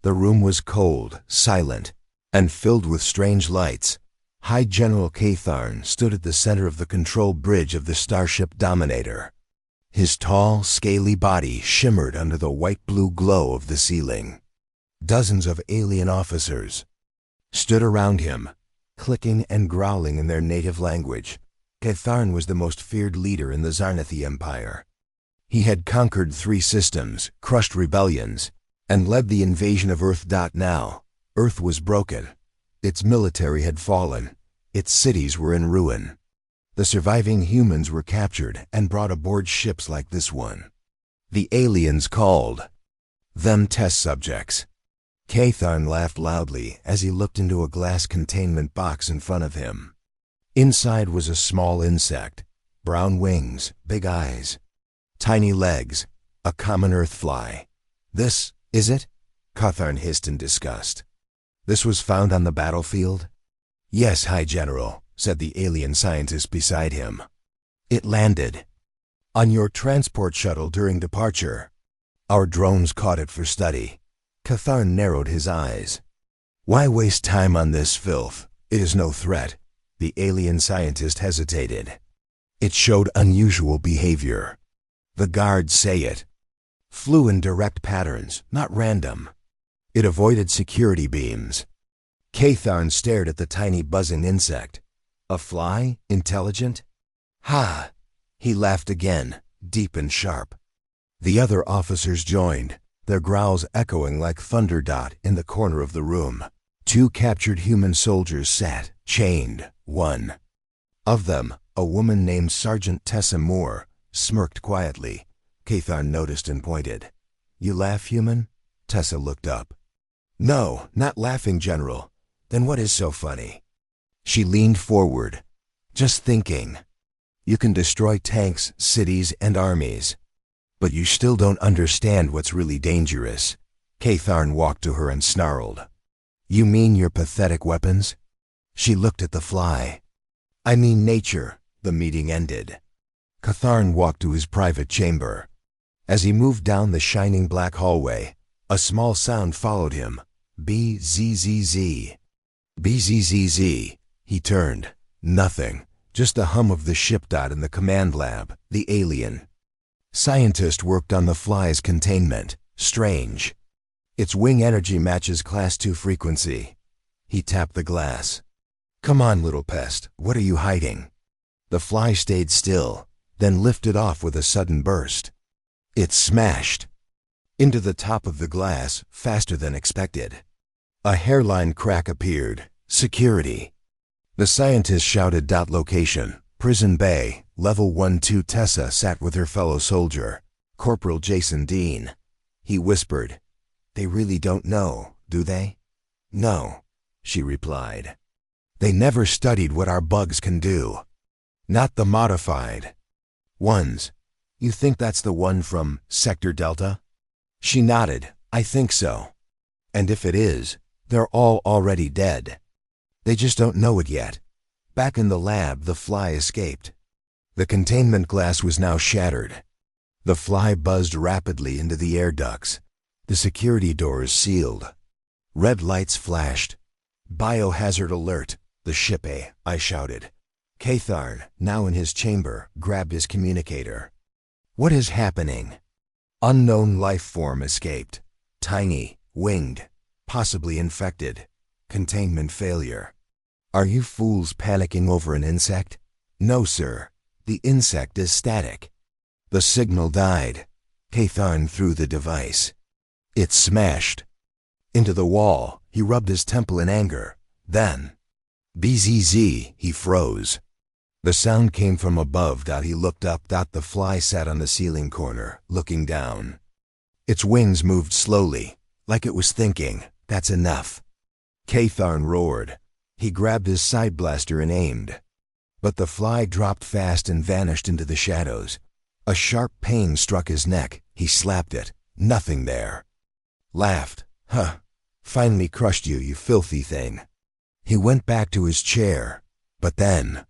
The room was cold, silent, and filled with strange lights. High General Catharn stood at the center of the control bridge of the Starship Dominator. His tall, scaly body shimmered under the white-blue glow of the ceiling. Dozens of alien officers stood around him, clicking and growling in their native language. Catharn was the most feared leader in the Zarnathi Empire. He had conquered 3 systems, crushed rebellions, and led the invasion of Earth. Now, Earth was broken. Its military had fallen. Its cities were in ruin. The surviving humans were captured and brought aboard ships like this one. The aliens called them test subjects. Catharn laughed loudly as he looked into a glass containment box in front of him. Inside was a small insect, brown wings, big eyes, tiny legs, a common earth fly. This, is it? Catharn hissed in disgust. This was found on the battlefield? Yes, High General, said the alien scientist beside him. It landed on your transport shuttle during departure. Our drones caught it for study. Catharn narrowed his eyes. Why waste time on this filth? It is no threat. The alien scientist hesitated. It showed unusual behavior. The guards say it flew in direct patterns, not random. It avoided security beams. Catharn stared at the tiny buzzing insect. A fly? Intelligent? Ha! He laughed again, deep and sharp. The other officers joined, their growls echoing like thunder in the corner of the room. 2 captured human soldiers sat, chained. One of them, a woman named Sergeant Tessa Moore, smirked quietly. Catharn noticed and pointed. You laugh, human? Tessa looked up. No, not laughing, General. Then what is so funny? She leaned forward. Just thinking. You can destroy tanks, cities, and armies. But you still don't understand what's really dangerous. Catharn walked to her and snarled. You mean your pathetic weapons? She looked at the fly. I mean nature. The meeting ended. Catharn walked to his private chamber. As he moved down the shining black hallway, a small sound followed him. B-Z-Z-Z. B-Z-Z-Z. He turned. Nothing. Just a hum of the ship in the command lab, the alien scientist worked on the fly's containment. Strange. Its wing energy matches Class 2 frequency. He tapped the glass. Come on, little pest, what are you hiding? The fly stayed still, then lifted off with a sudden burst. It smashed into the top of the glass faster than expected. A hairline crack appeared. Security. The scientist shouted. Location, Prison Bay, Level 1-2. Tessa sat with her fellow soldier, Corporal Jason Dean. He whispered, They really don't know, do they? No, she replied. They never studied what our bugs can do. Not the modified ones. You think that's the one from Sector Delta? She nodded. I think so. And if it is, they're all already dead. They just don't know it yet. Back in the lab, the fly escaped. The containment glass was now shattered. The fly buzzed rapidly into the air ducts. The security doors sealed. Red lights flashed. Biohazard alert. The ship, I shouted. Catharn, now in his chamber, grabbed his communicator. What is happening? Unknown life form escaped. Tiny, winged, possibly infected. Containment failure. Are you fools panicking over an insect? No, sir. The insect is static. The signal died. Catharn threw the device. It smashed into the wall. He rubbed his temple in anger. Then, BZZ, he froze. The sound came from above. He looked up. The fly sat on the ceiling corner, looking down. Its wings moved slowly, like it was thinking, that's enough. Catharn roared. He grabbed his side blaster and aimed. But the fly dropped fast and vanished into the shadows. A sharp pain struck his neck. He slapped it. Nothing there. Laughed. Huh. Finally crushed you, you filthy thing. He went back to his chair. But then,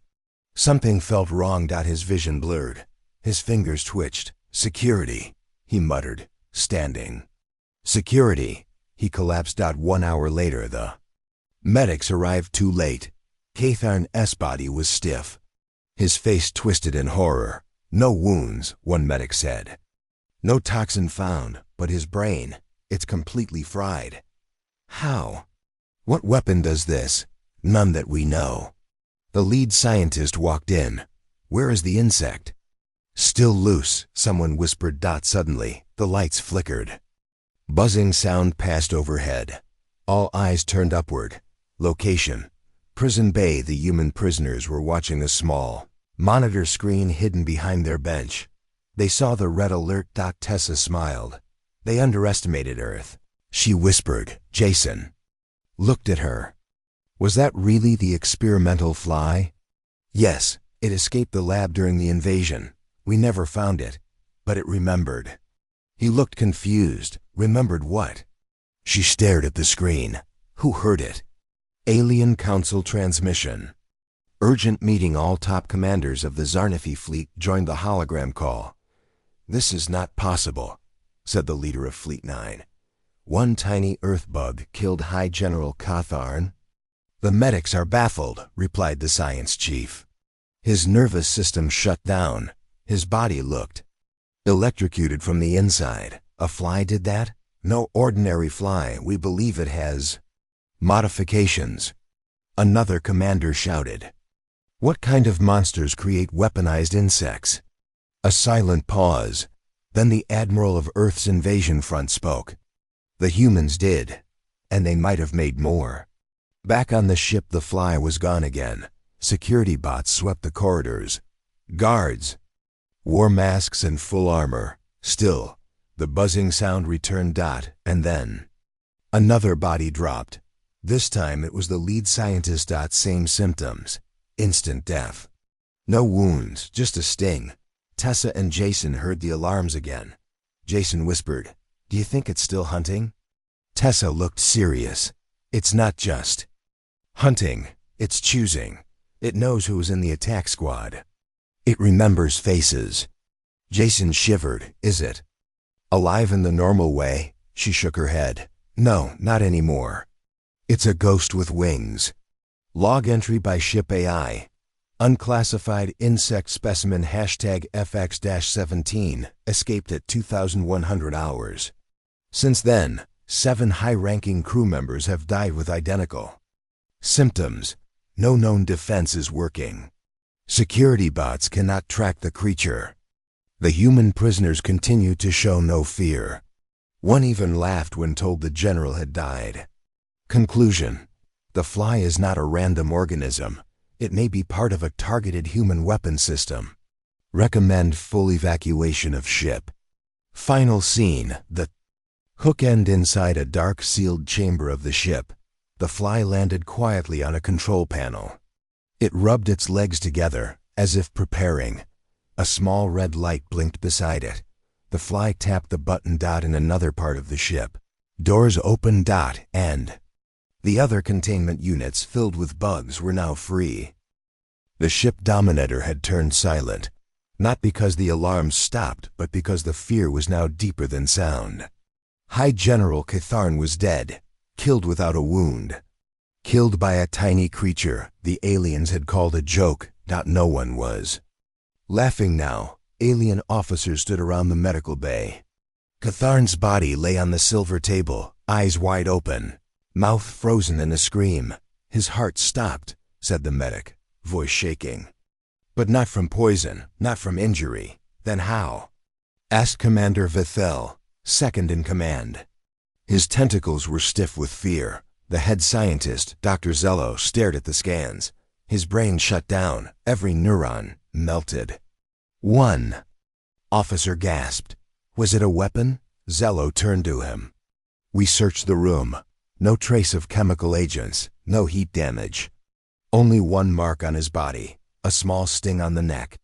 something felt wrong. His vision blurred. His fingers twitched. Security, he muttered, standing. Security. He collapsed out 1 hour later. The medics arrived too late. Catharn's body was stiff. His face twisted in horror. No wounds, one medic said. No toxin found, but his brain, it's completely fried. How? What weapon does this? None that we know. The lead scientist walked in. Where is the insect? Still loose, someone whispered. Suddenly, the lights flickered. Buzzing sound passed overhead. All eyes turned upward. Location: Prison Bay. The human prisoners were watching a small monitor screen hidden behind their bench. They saw the red alert. Tessa smiled. They underestimated Earth. She whispered. Jason looked at her. Was that really the experimental fly? Yes, it escaped the lab during the invasion. We never found it, but it remembered. He looked confused. Remembered what? She stared at the screen. Who heard it? Alien Council transmission. Urgent meeting. All top commanders of the Zarnifi fleet joined the hologram call. This is not possible, said the leader of Fleet 9. One tiny Earth bug killed High General Catharn. The medics are baffled, replied the science chief. His nervous system shut down. His body looked electrocuted from the inside. A fly did that? No ordinary fly. We believe it has modifications. Another commander shouted. What kind of monsters create weaponized insects? A silent pause. Then the admiral of Earth's invasion front spoke. The humans did, and they might have made more. Back on the ship, the fly was gone again. Security bots swept the corridors. Guards wore masks and full armor. Still, the buzzing sound returned. And then another body dropped. This time it was the lead scientist. Same symptoms. Instant death. No wounds, just a sting. Tessa and Jason heard the alarms again. Jason whispered, Do you think it's still hunting? Tessa looked serious. It's not just hunting, it's choosing. It knows who's in the attack squad. It remembers faces. Jason shivered. Is it alive in the normal way? She shook her head. No, not anymore. It's a ghost with wings. Log entry by ship AI. Unclassified insect specimen #FX-17 escaped at 2,100 hours. Since then, 7 high-ranking crew members have died with identical symptoms. No known defense is working. Security bots cannot track the creature. The human prisoners continue to show no fear. One even laughed when told the general had died. Conclusion: the fly is not a random organism. It may be part of a targeted human weapon system. Recommend full evacuation of ship. Final scene: the hook end inside a dark sealed chamber of the ship. The fly landed quietly on a control panel. It rubbed its legs together, as if preparing. A small red light blinked beside it. The fly tapped the button. In another part of the ship, doors opened. And the other containment units filled with bugs were now free. The ship dominator had turned silent, not because the alarms stopped, but because the fear was now deeper than sound. High General Catharn was dead, killed without a wound. Killed by a tiny creature the aliens had called a joke. No one was laughing now. Alien officers stood around the medical bay. Catharn's body lay on the silver table, eyes wide open, mouth frozen in a scream. His heart stopped, said the medic, voice shaking. But not from poison, not from injury. Then how? Asked Commander Vithel, second in command. His tentacles were stiff with fear. The head scientist, Dr. Zello, stared at the scans. His brain shut down, every neuron melted. One officer gasped. Was it a weapon? Zello turned to him. We searched the room. No trace of chemical agents, no heat damage. Only one mark on his body, a small sting on the neck.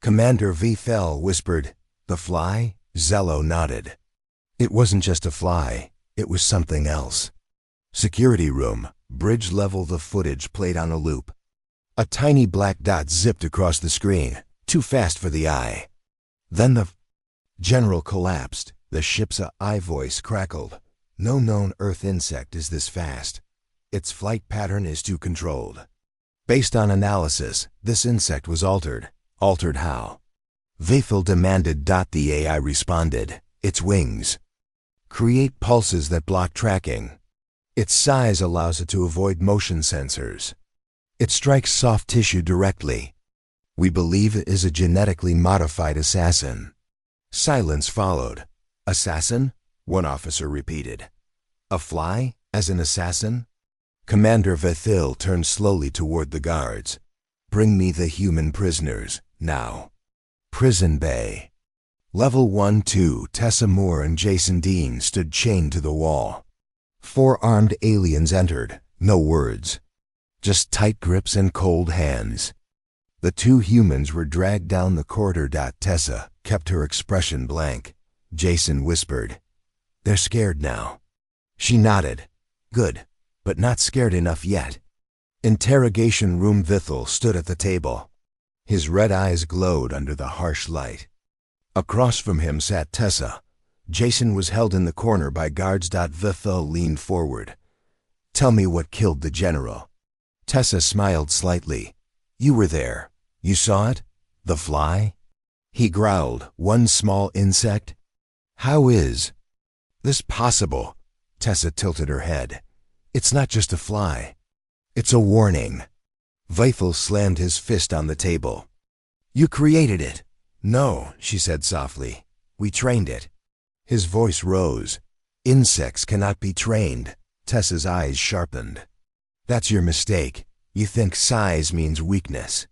Commander Vithel whispered, The fly? Zello nodded. It wasn't just a fly, it was something else. Security room, bridge level. The footage played on a loop. A tiny black dot zipped across the screen, too fast for the eye. Then the general collapsed. The ship's AI voice crackled. No known Earth insect is this fast. Its flight pattern is too controlled. Based on analysis, this insect was altered. Altered how? Vathil demanded. The AI responded, its wings create pulses that block tracking. Its size allows it to avoid motion sensors. It strikes soft tissue directly. We believe it is a genetically modified assassin. Silence followed. Assassin? One officer repeated. A fly, as an assassin? Commander Vathil turned slowly toward the guards. Bring me the human prisoners, now. Prison Bay. Level 1-2. Tessa Moore and Jason Dean stood chained to the wall. 4 armed aliens entered, no words. Just tight grips and cold hands. The 2 humans were dragged down the corridor. Tessa kept her expression blank. Jason whispered, "They're scared now." She nodded. Good, but not scared enough yet. Interrogation room. Vathil stood at the table. His red eyes glowed under the harsh light. Across from him sat Tessa. Jason was held in the corner by guards. Vathil leaned forward. "Tell me what killed the general." Tessa smiled slightly. "You were there. You saw it? The fly?" He growled, "One small insect? How is this possible?" Tessa tilted her head. "It's not just a fly. It's a warning." Vathil slammed his fist on the table. "You created it." "No," she said softly. "We trained it." His voice rose. "Insects cannot be trained." Tessa's eyes sharpened. "That's your mistake. You think size means weakness.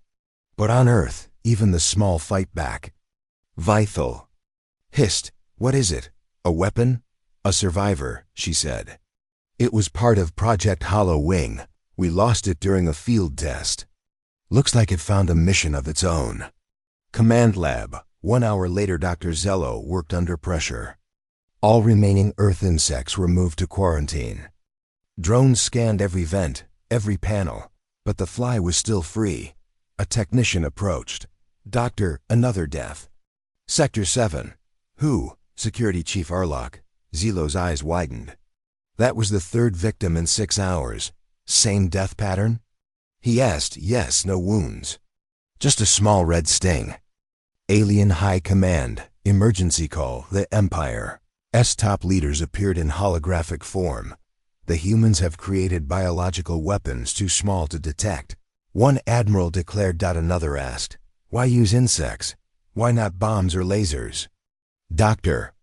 But on Earth, even the small fight back." Vathil hissed, "What is it? A weapon?" "A survivor," she said. "It was part of Project Hollow Wing. We lost it during a field test. Looks like it found a mission of its own." Command Lab. 1 hour later. Dr. Zello worked under pressure. All remaining Earth insects were moved to quarantine. Drones scanned every vent, every panel, but the fly was still free. A technician approached. "Doctor, another death." "Sector 7. Who?" Security Chief Arlock. Zelo's eyes widened. "That was the 3rd victim in 6 hours. Same death pattern?" He asked. "Yes, no wounds. Just a small red sting." Alien High Command. Emergency call. The Empire's top leaders appeared in holographic form. "The humans have created biological weapons too small to detect." One admiral declared. Another asked, "Why use insects? Why not bombs or lasers?" Dr.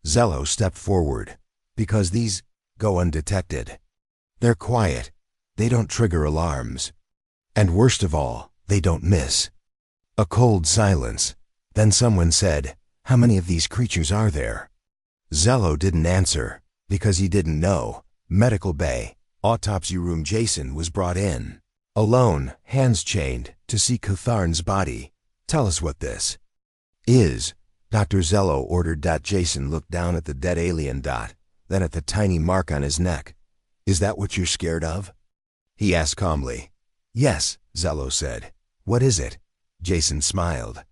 Zello stepped forward. "Because these go undetected. They're quiet. They don't trigger alarms. And worst of all, they don't miss." A cold silence. Then someone said, "How many of these creatures are there?" Zello didn't answer, because he didn't know. Medical bay. Autopsy room. Jason was brought in. Alone, hands chained, to see Cutharn's body. "Tell us what this is," Dr. Zello ordered. Jason looked down at the dead alien. Then at the tiny mark on his neck. "Is that what you're scared of?" he asked calmly. "Yes," Zello said. "What is it?" Jason smiled.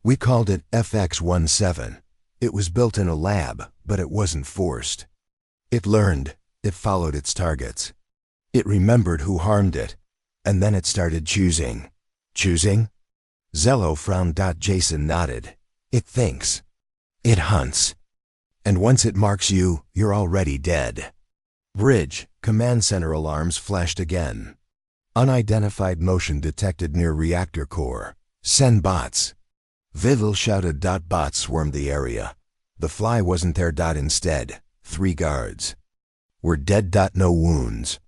"We called it FX-17. It was built in a lab, but it wasn't forced. It learned. It followed its targets. It remembered who harmed it. And then it started choosing." "Choosing?" Zello frowned. Jason nodded. "It thinks. It hunts. And once it marks you, you're already dead." Bridge. Command center alarms flashed again. Unidentified motion detected near reactor core. "Send bots." Vathil shouted. Bots swarmed the area. The fly wasn't there. Instead, 3 guards were dead. No wounds.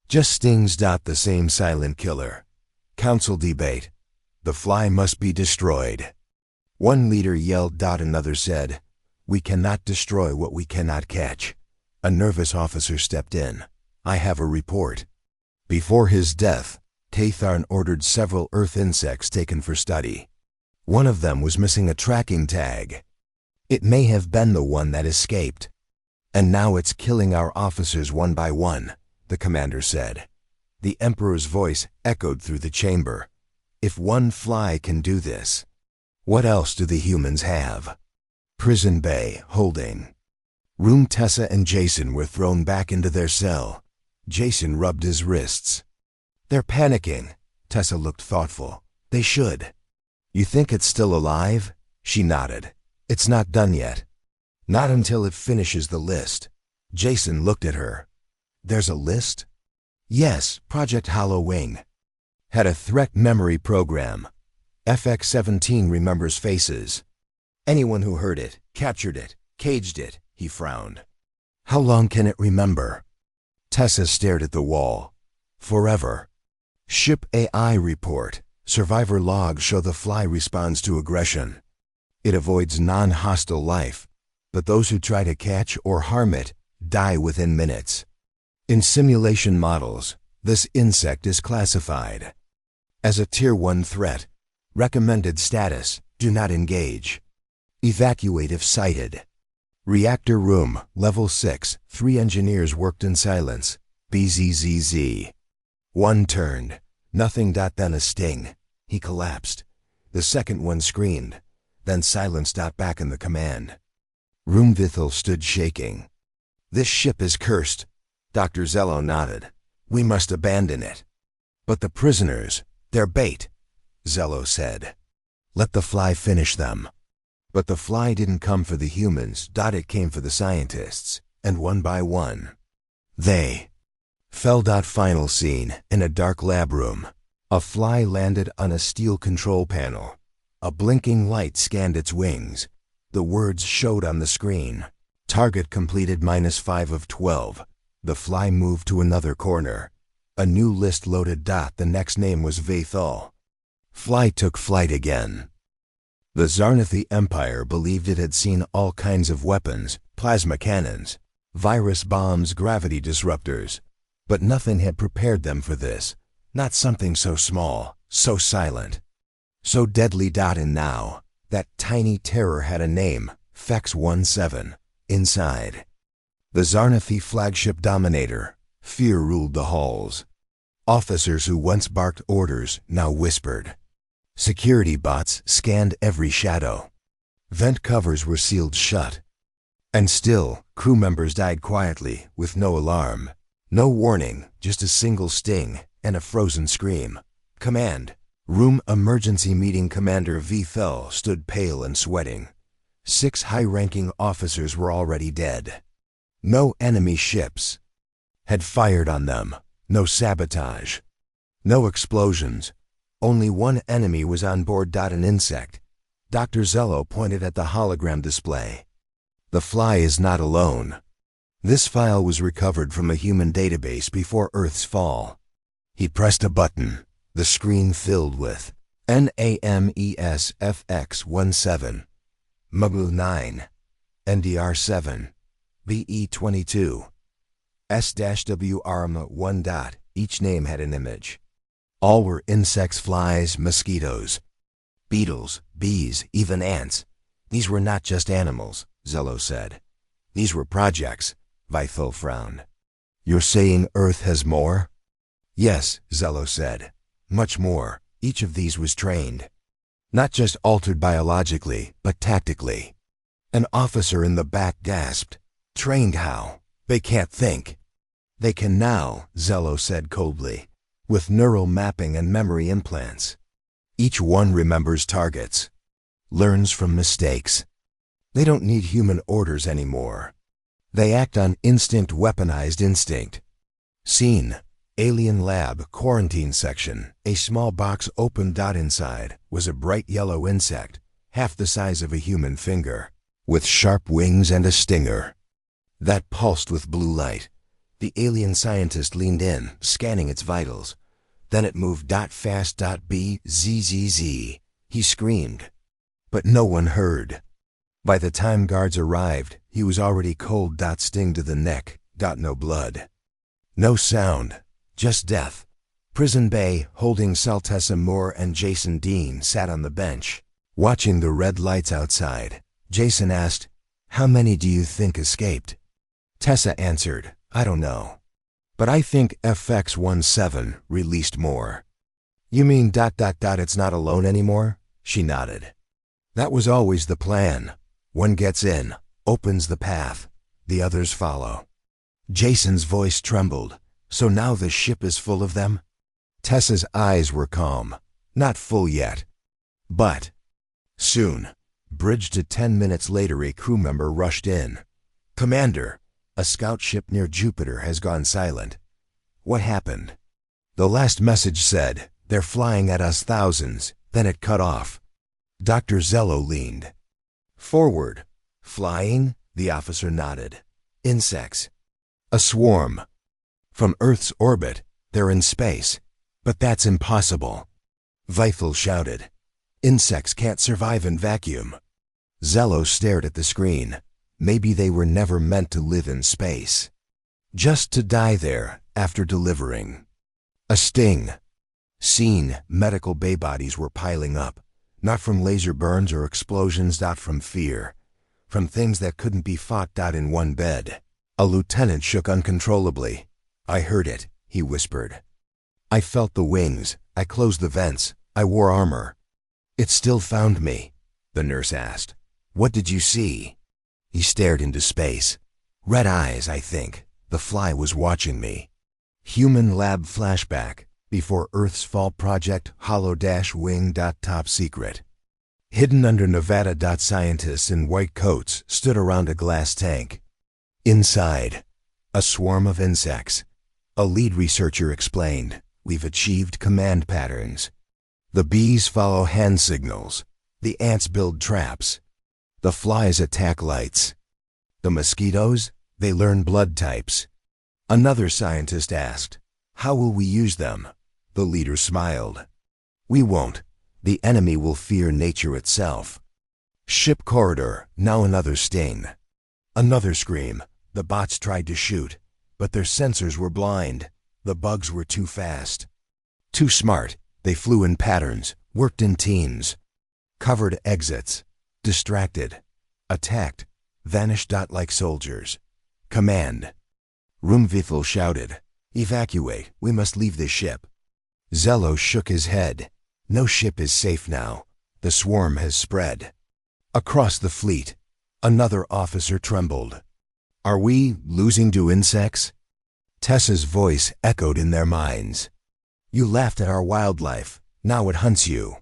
Just stings. The same silent killer. Council debate. "The fly must be destroyed." One leader yelled. Another said, "We cannot destroy what we cannot catch." A nervous officer stepped in. "I have a report." Before his death, Cutharn ordered several Earth insects taken for study. One of them was missing a tracking tag. It may have been the one that escaped. "And now it's killing our officers one by one," the commander said. The Emperor's voice echoed through the chamber. "If one fly can do this, what else do the humans have?" Prison Bay. Holding. Room Tessa and Jason were thrown back into their cell. Jason rubbed his wrists. They're panicking. Tessa looked thoughtful. They should. You think it's still alive? She nodded. It's not done yet. Not until it finishes the list. Jason looked at her. There's a list? Yes, Project Hollow Wing. Had a threat memory program. FX-17 remembers faces. Anyone who heard it, captured it, caged it, he frowned. How long can it remember? Tessa stared at the wall. Forever. Ship AI report. Survivor logs show the fly responds to aggression. It avoids non-hostile life, but those who try to catch or harm it die within minutes. In simulation models, this insect is classified as a Tier 1 threat. Recommended status, do not engage. Evacuate if sighted. Reactor room, level 6, 3 engineers worked in silence. BZZZ. One turned. Nothing. Then a sting. He collapsed. The second one screamed. Then silence. Back in the command room. Vithel stood shaking. This ship is cursed. Dr. Zello nodded. We must abandon it. But the prisoners, they're bait, Zello said. Let the fly finish them. But the fly didn't come for the humans. It came for the scientists. And one by one, they fell. Final scene, in a dark lab room. A fly landed on a steel control panel. A blinking light scanned its wings. The words showed on the screen. Target completed -5 of 12. The fly moved to another corner. A new list loaded. The next name was Vathal. Fly took flight again. The Zarnathi Empire believed it had seen all kinds of weapons, plasma cannons, virus bombs, gravity disruptors. But nothing had prepared them for this. Not something so small, so silent, so deadly. And now, that tiny terror had a name, Fex-17, inside. The Zarnathi flagship dominator. Fear ruled the halls. Officers who once barked orders now whispered. Security bots scanned every shadow. Vent covers were sealed shut. And still, crew members died quietly, with no alarm. No warning, just a single sting and a frozen scream. Command room emergency meeting. Commander Vthel stood pale and sweating. 6 high-ranking officers were already dead. No enemy ships had fired on them. No sabotage. No explosions. Only one enemy was on board. An insect. Dr. Zello pointed at the hologram display. The fly is not alone. This file was recovered from a human database before Earth's fall. He pressed a button. The screen filled with NAMES FX-17, MUGL 9, NDR 7, BE 22, S-W ARMA 1. Each name had an image. All were insects, flies, mosquitoes, beetles, bees, even ants. These were not just animals, Zello said. These were projects. Vithel frowned. You're saying Earth has more? Yes, Zello said. Much more. Each of these was trained. Not just altered biologically, but tactically. An officer in the back gasped. Trained how? They can't think. They can now, Zello said coldly, with neural mapping and memory implants. Each one remembers targets, learns from mistakes. They don't need human orders anymore. They act on instinct, weaponized instinct. Scene: alien lab, quarantine section. A small box opened. Inside was a bright yellow insect, half the size of a human finger, with sharp wings and a stinger that pulsed with blue light. The alien scientist leaned in, scanning its vitals. Then it moved. Fast. BZZZ. He screamed, but no one heard. By the time guards arrived, he was already cold. Sting to the neck. No blood. No sound. Just death. Prison Bay, holding Saltessa Moore and Jason Dean, sat on the bench, watching the red lights outside. Jason asked, "How many do you think escaped?" Tessa answered, "I don't know. But I think FX-17 released more." "You mean ... it's not alone anymore?" She nodded. "That was always the plan. One gets in, opens the path. The others follow. Jason's voice trembled. So now the ship is full of them? Tessa's eyes were calm. Not full yet. But soon. Bridge to 10 minutes later, a crew member rushed in. Commander, a scout ship near Jupiter has gone silent. What happened? The last message said, they're flying at us thousands, then it cut off. Dr. Zello leaned forward. Flying? The officer nodded. Insects. A swarm. From Earth's orbit, they're in space. But that's impossible. Vifel shouted. Insects can't survive in vacuum. Zello stared at the screen. Maybe they were never meant to live in space. Just to die there after delivering. A sting. Scene, medical bay bodies were piling up. Not from laser burns or explosions, not from fear. From things that couldn't be fought, in one bed. A lieutenant shook uncontrollably. I heard it, he whispered. I felt the wings. I closed the vents. I wore armor. It still found me, the nurse asked. What did you see? He stared into space. Red eyes, I think. The fly was watching me. Human lab flashback. Before Earth's fall project, Hollow-Wing. Top secret. Hidden under Nevada. Scientists in white coats stood around a glass tank. Inside, a swarm of insects. A lead researcher explained, we've achieved command patterns. The bees follow hand signals. The ants build traps. The flies attack lights. The mosquitoes, they learn blood types. Another scientist asked, how will we use them? The leader smiled. We won't. The enemy will fear nature itself. Ship corridor, now another sting. Another scream. The bots tried to shoot, but their sensors were blind. The bugs were too fast. Too smart. They flew in patterns, worked in teams. Covered exits. Distracted. Attacked. Vanished. Like soldiers. Command. Rumvifel shouted. Evacuate. We must leave this ship. Zello shook his head. No ship is safe now. The swarm has spread. Across the fleet. Another officer trembled. Are we losing to insects? Tessa's voice echoed in their minds. You laughed at our wildlife. Now it hunts you.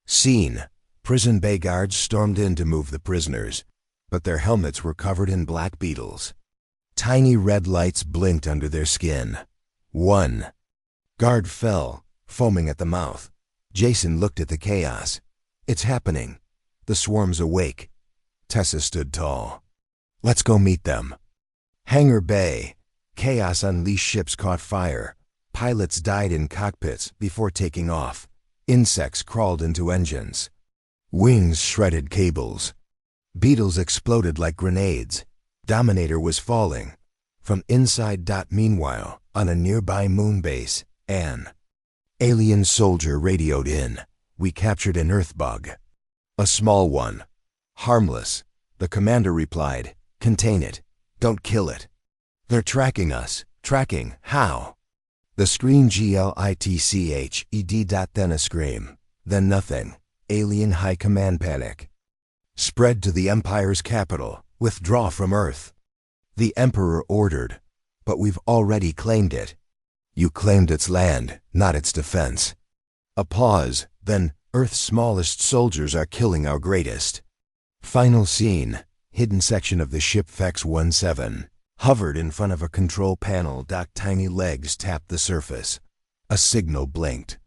Scene. Prison bay guards stormed in to move the prisoners, but their helmets were covered in black beetles. Tiny red lights blinked under their skin. One guard fell, foaming at the mouth. Jason looked at the chaos. It's happening. The swarm's awake. Tessa stood tall. Let's go meet them. Hangar Bay. Chaos unleashed. Ships caught fire. Pilots died in cockpits before taking off. Insects crawled into engines. Wings shredded cables. Beetles exploded like grenades. Dominator was falling. From inside. Meanwhile, on a nearby moon base, an alien soldier radioed in. We captured an Earth bug. A small one. Harmless. The commander replied, contain it. Don't kill it. They're tracking us. Tracking? How? The screen glitched. Then a scream. Then nothing. Alien high command panic. Spread to the Empire's capital. Withdraw from Earth. The Emperor ordered. But we've already claimed it. You claimed its land, not its defense. A pause, then Earth's smallest soldiers are killing our greatest. Final scene. Hidden section of the ship Fex-17. Hovered in front of a control panel. Tiny legs tapped the surface. A signal blinked.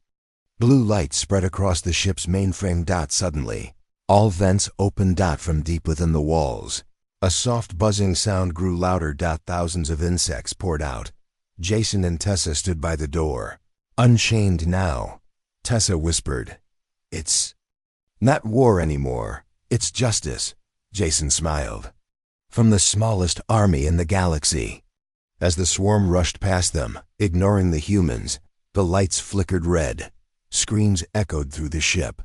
Blue light spread across the ship's mainframe. Suddenly, all vents opened. From deep within the walls. A soft buzzing sound grew louder. Thousands of insects poured out. Jason and Tessa stood by the door. Unchained now. Tessa whispered, it's not war anymore. It's justice. Jason smiled. From the smallest army in the galaxy. As the swarm rushed past them, ignoring the humans, the lights flickered red. Screams echoed through the ship.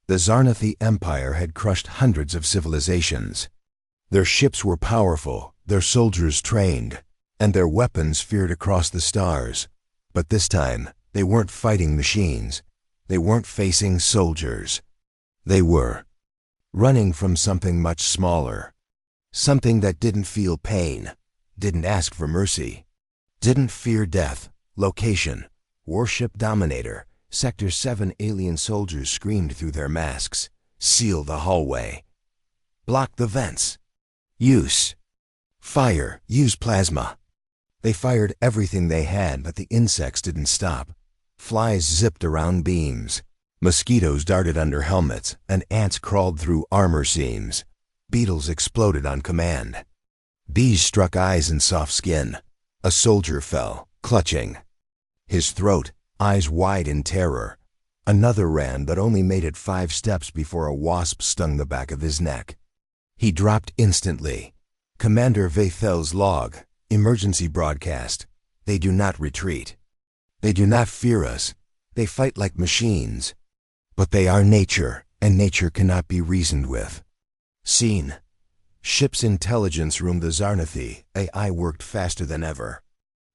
The Zarnathi Empire had crushed hundreds of civilizations. Their ships were powerful, their soldiers trained, and their weapons feared across the stars. But this time, they weren't fighting machines. They weren't facing soldiers. They were running from something much smaller. Something that didn't feel pain, didn't ask for mercy, didn't fear death. Location: Warship Dominator. Sector 7. Alien soldiers screamed through their masks. Seal the hallway. Block the vents. Use fire. Use plasma. They fired everything they had, but the insects didn't stop. Flies zipped around beams. Mosquitoes darted under helmets, and ants crawled through armor seams. Beetles exploded on command. Bees struck eyes and soft skin. A soldier fell, clutching his throat, eyes wide in terror. Another ran, but only made it 5 steps before a wasp stung the back of his neck. He dropped instantly. Commander Vathel's log. Emergency broadcast. They do not retreat. They do not fear us. They fight like machines. But they are nature, and nature cannot be reasoned with. Scene: ship's intelligence room. The Zarnathi AI worked faster than ever.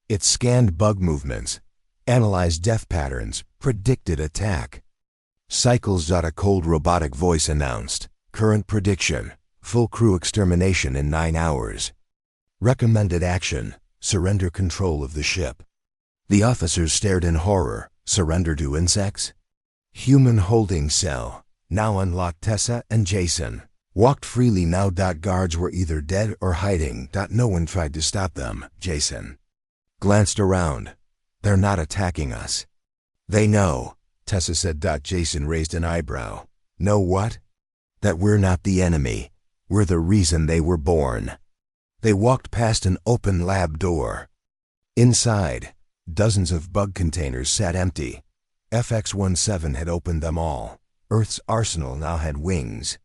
It scanned bug movements, analyzed death patterns, predicted attack. Cycles. A cold robotic voice announced, current prediction, full crew extermination in 9 hours. Recommended action, surrender control of the ship. The officers stared in horror. Surrender to insects? Human holding cell. Now unlocked. Tessa and Jason walked freely now. Guards were either dead or hiding. No one tried to stop them. Jason glanced around. They're not attacking us. They know, Tessa said. Jason raised an eyebrow. Know what? That we're not the enemy. We're the reason they were born. They walked past an open lab door. Inside, dozens of bug containers sat empty. FX-17 had opened them all. Earth's arsenal now had wings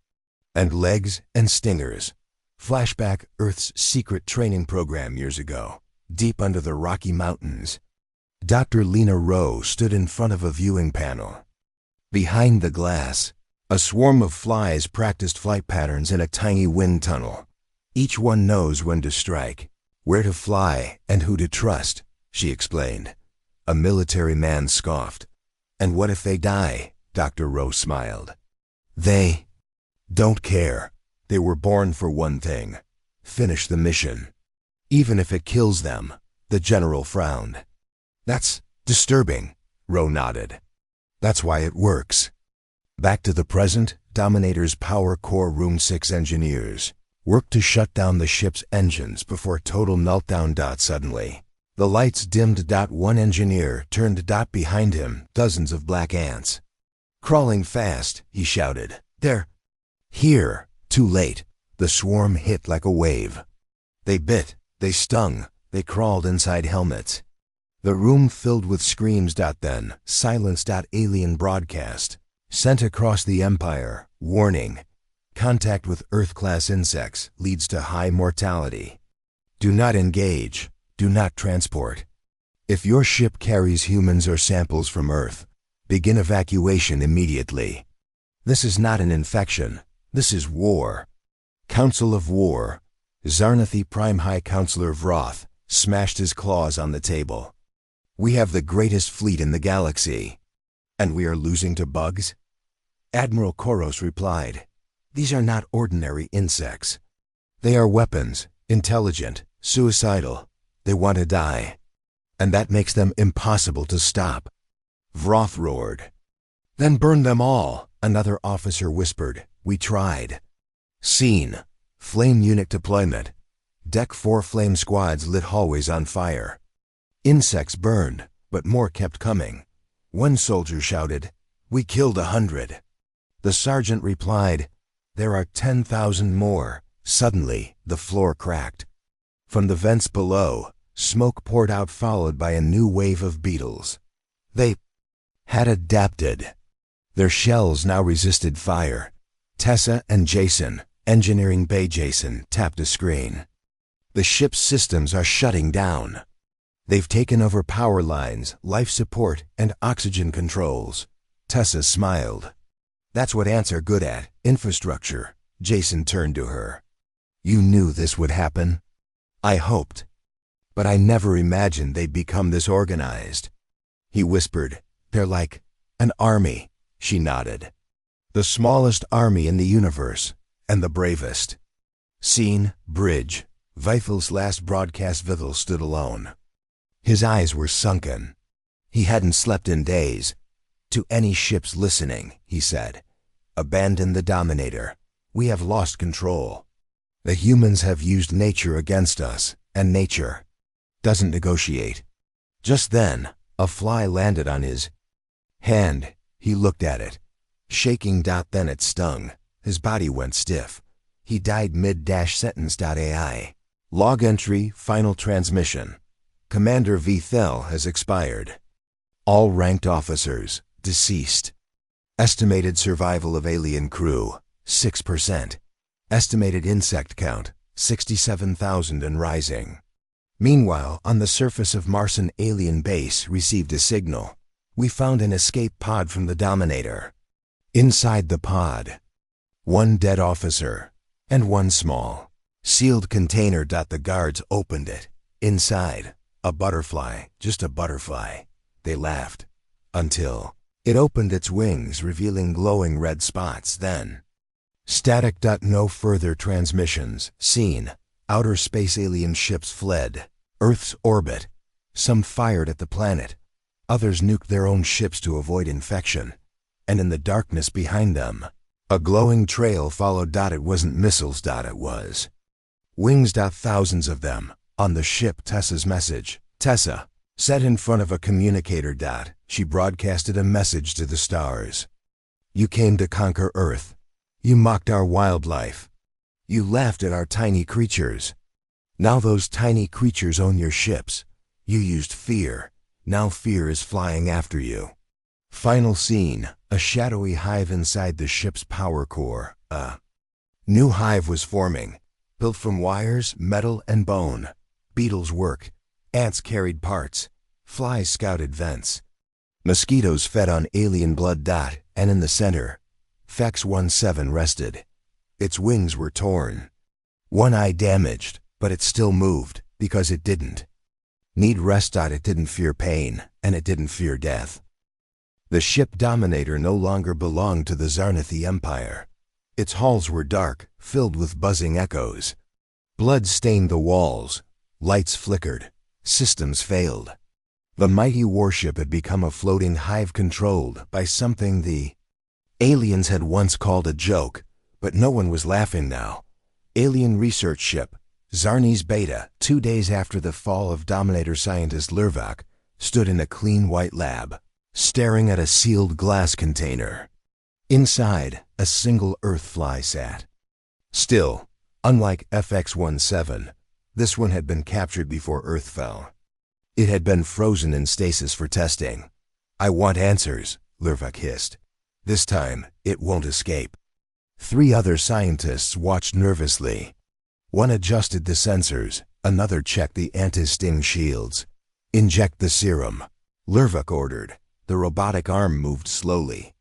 and legs and stingers. Flashback: Earth's secret training program years ago, deep under the Rocky Mountains. Dr. Lena Rowe stood in front of a viewing panel. Behind the glass, a swarm of flies practiced flight patterns in a tiny wind tunnel. Each one knows when to strike, where to fly, and who to trust, she explained. A military man scoffed. And what if they die? Dr. Rowe smiled. They don't care. They were born for one thing: finish the mission. Even if it kills them. The general frowned. That's disturbing, Rowe nodded. That's why it works. Back to the present, Dominator's Power Core Room 6 engineers worked to shut down the ship's engines before total meltdown. Suddenly, the lights dimmed. One engineer turned. Behind him, dozens of black ants. Crawling fast, he shouted. They're here. Too late. The swarm hit like a wave. They bit, they stung, they crawled inside helmets. The room filled with screams. Then, silence. Alien broadcast sent across the Empire. Warning: contact with Earth-class insects leads to high mortality. Do not engage. Do not transport. If your ship carries humans or samples from Earth, begin evacuation immediately. This is not an infection. This is war. Council of War. Zarnathi Prime High Counselor Vroth smashed his claws on the table. We have the greatest fleet in the galaxy. And we are losing to bugs? Admiral Koros replied. These are not ordinary insects. They are weapons, intelligent, suicidal. They want to die. And that makes them impossible to stop. Vroth roared. Then burn them all, another officer whispered. We tried. Scene: flame unit deployment. Deck 4 flame squads lit hallways on fire. Insects burned, but more kept coming. One soldier shouted, We killed 100. The sergeant replied, There are 10,000 more. Suddenly, the floor cracked. From the vents below, smoke poured out, followed by a new wave of beetles. They had adapted. Their shells now resisted fire. Tessa and Jason, engineering bay. Jason tapped a screen. The ship's systems are shutting down. They've taken over power lines, life support, and oxygen controls. Tessa smiled. That's what ants are good at, infrastructure. Jason turned to her. You knew this would happen? I hoped. But I never imagined they'd become this organized. He whispered, They're like an army. She nodded. The smallest army in the universe, and the bravest. Scene, bridge. Vifil's last broadcast Vithel stood alone. His eyes were sunken. He hadn't slept in days. To any ships listening, he said, abandon the Dominator. We have lost control. The humans have used nature against us, and nature doesn't negotiate. Just then, a fly landed on his hand. He looked at it, shaking. Then it stung. His body went stiff. He died mid-sentence. AI. Log entry, final transmission. Commander Vithel has expired. All ranked officers, deceased. Estimated survival of alien crew, 6%. Estimated insect count, 67,000 and rising. Meanwhile, on the surface of Martian alien base received a signal. We found an escape pod from the Dominator. Inside the pod, one dead officer and one small, sealed container. The guards opened it. Inside, a butterfly, just a butterfly. They laughed. Until it opened its wings, revealing glowing red spots. Then, static. No further transmissions. Scene, outer space. Alien ships fled Earth's orbit. Some fired at the planet. Others nuked their own ships to avoid infection. And in the darkness behind them, a glowing trail followed. It wasn't missiles. It was wings. Thousands of them. On the ship. Tessa's message. Tessa sat in front of a communicator. She broadcasted a message to the stars. You came to conquer Earth. You mocked our wildlife. You laughed at our tiny creatures. Now those tiny creatures own your ships. You used fear. Now fear is flying after you. Final scene, a shadowy hive inside the ship's power core. A new hive was forming, built from wires, metal, and bone. Beetles worked. Ants carried parts. Flies scouted vents. Mosquitoes fed on alien blood. And in the center, Fex 17 rested. Its wings were torn. One eye damaged, but it still moved, because it didn't need rest. It didn't fear pain, and it didn't fear death. The ship Dominator no longer belonged to the Zarnathi Empire. Its halls were dark, filled with buzzing echoes. Blood stained the walls. Lights flickered. Systems failed. The mighty warship had become a floating hive controlled by something the aliens had once called a joke, but no one was laughing now. Alien research ship, Zarnes Beta, 2 days after the fall of Dominator scientist Lurvak, stood in a clean white lab, staring at a sealed glass container. Inside, a single Earthfly sat. Still, unlike FX-17, this one had been captured before Earth fell. It had been frozen in stasis for testing. I want answers, Lurvak hissed. This time, it won't escape. 3 other scientists watched nervously. One adjusted the sensors, another checked the anti-sting shields. Inject the serum, Lurvak ordered. The robotic arm moved slowly.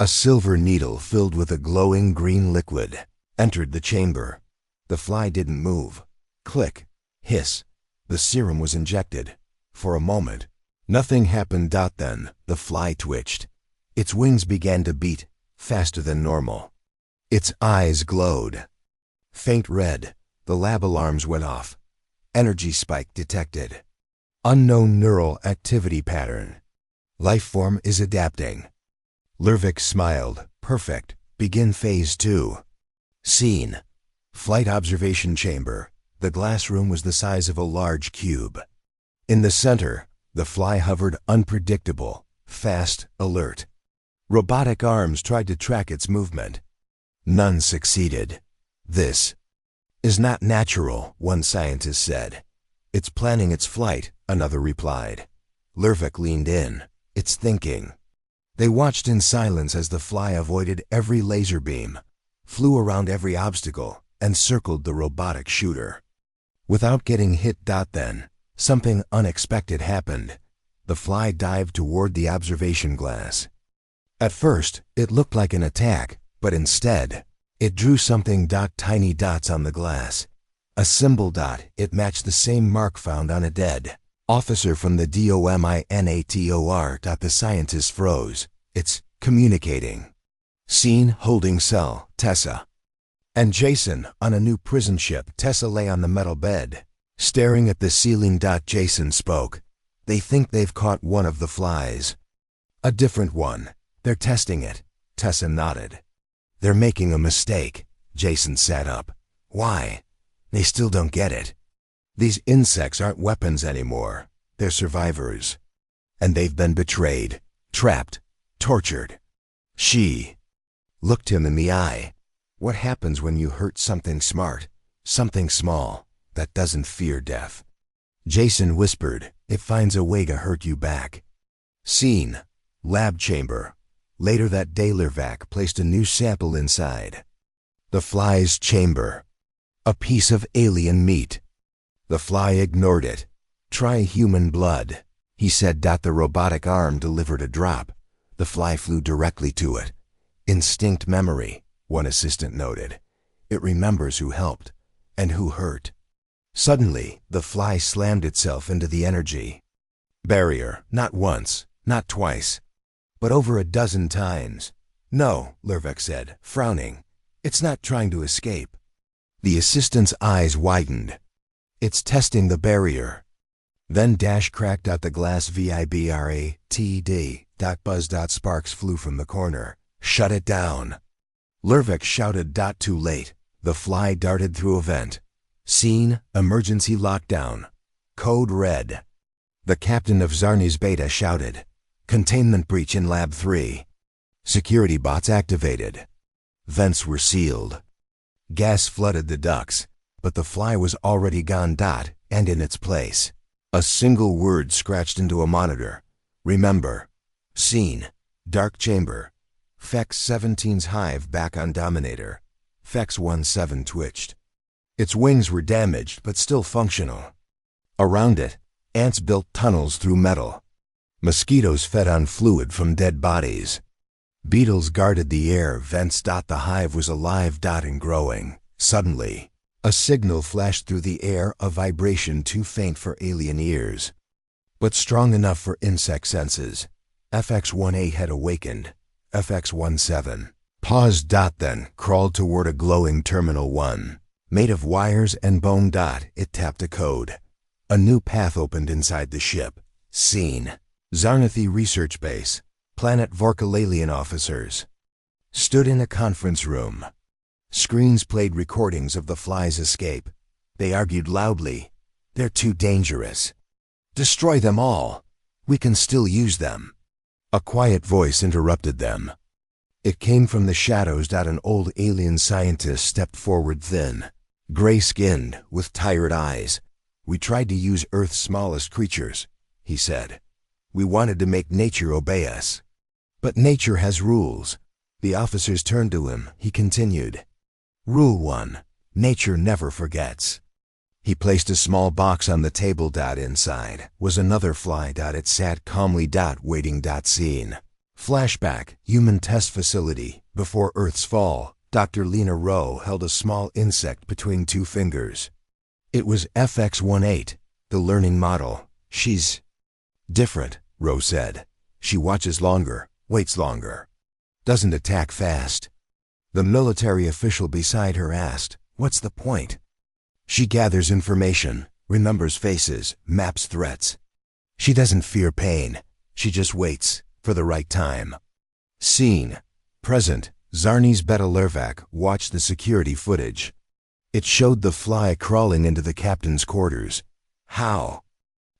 A silver needle filled with a glowing green liquid entered the chamber. The fly didn't move. Click, hiss. The serum was injected. For a moment, nothing happened. Then, the fly twitched. Its wings began to beat, faster than normal. Its eyes glowed. Faint red. The lab alarms went off. Energy spike detected. Unknown neural activity pattern. Life form is adapting. Lurvik smiled. Perfect. Begin phase 2. Scene, flight observation chamber. The glass room was the size of a large cube. In the center, the fly hovered, unpredictable, fast, alert. Robotic arms tried to track its movement. None succeeded. This is not natural, one scientist said. It's planning its flight, another replied. Lurvik leaned in. It's thinking. They watched in silence as the fly avoided every laser beam, flew around every obstacle, and circled the robotic shooter. Without getting hit. Then, something unexpected happened. The fly dived toward the observation glass. At first, it looked like an attack, but instead, it drew something. Tiny dots on the glass. A symbol. It matched the same mark found on a dead officer from the DOMINATOR. The scientist froze. It's communicating. Scene, holding cell, Tessa. And Jason, on a new prison ship. Tessa lay on the metal bed, staring at the ceiling. Jason spoke. They think they've caught one of the flies. A different one. They're testing it. Tessa nodded. They're making a mistake. Jason sat up. Why? They still don't get it. These insects aren't weapons anymore. They're survivors. And they've been betrayed, trapped, tortured. She looked him in the eye. What happens when you hurt something smart, something small, that doesn't fear death? Jason whispered, it finds a way to hurt you back. Scene: lab chamber. Later that day, Lervac placed a new sample inside. The fly's chamber. A piece of alien meat. The fly ignored it. Try human blood, he said. The robotic arm delivered a drop. The fly flew directly to it. Instinct memory, one assistant noted. It remembers who helped and who hurt. Suddenly, the fly slammed itself into the energy barrier, not once, not twice, but over a dozen times. No, Lervac said, frowning. It's not trying to escape. The assistant's eyes widened. It's testing the barrier. Then Dash cracked out the glass. VIBRATD. Buzz. Sparks flew from the corner. Shut it down. Lervac shouted. Too late. The fly darted through a vent. Scene: emergency lockdown. Code red. The captain of Zarni's Beta shouted. Containment breach in Lab 3. Security bots activated. Vents were sealed. Gas flooded the ducts, but the fly was already gone. And in its place, a single word scratched into a monitor. Remember. Scene: dark chamber. Fex 17's hive back on Dominator. Fex 17 twitched. Its wings were damaged but still functional. Around it, ants built tunnels through metal. Mosquitoes fed on fluid from dead bodies. Beetles guarded the air vents. The hive was alive and growing. Suddenly, a signal flashed through the air, a vibration too faint for alien ears, but strong enough for insect senses. FX-1A had awakened. FX-17 paused. Then crawled toward a glowing Terminal 1. Made of wires and bone. It tapped a code. A new path opened inside the ship. Scene: Zarnathi Research Base. Planet Vorkalalian officers stood in a conference room. Screens played recordings of the fly's escape. They argued loudly. They're too dangerous. Destroy them all. We can still use them. A quiet voice interrupted them. It came from the shadows. An old alien scientist stepped forward, thin, gray-skinned, with tired eyes. We tried to use Earth's smallest creatures, he said. We wanted to make nature obey us. But nature has rules. The officers turned to him. He continued. Rule 1. Nature never forgets. He placed a small box on the table. Inside was another fly. It sat calmly. Waiting. Scene: flashback, human test facility. Before Earth's fall, Dr. Lena Rowe held a small insect between two fingers. It was FX-18, the learning model. She's different, Rowe said. She watches longer, waits longer, doesn't attack fast. The military official beside her asked, what's the point? She gathers information, remembers faces, maps threats. She doesn't fear pain. She just waits for the right time. Scene: present. Zarni's Beta. Lervac watched the security footage. It showed the fly crawling into the captain's quarters. How?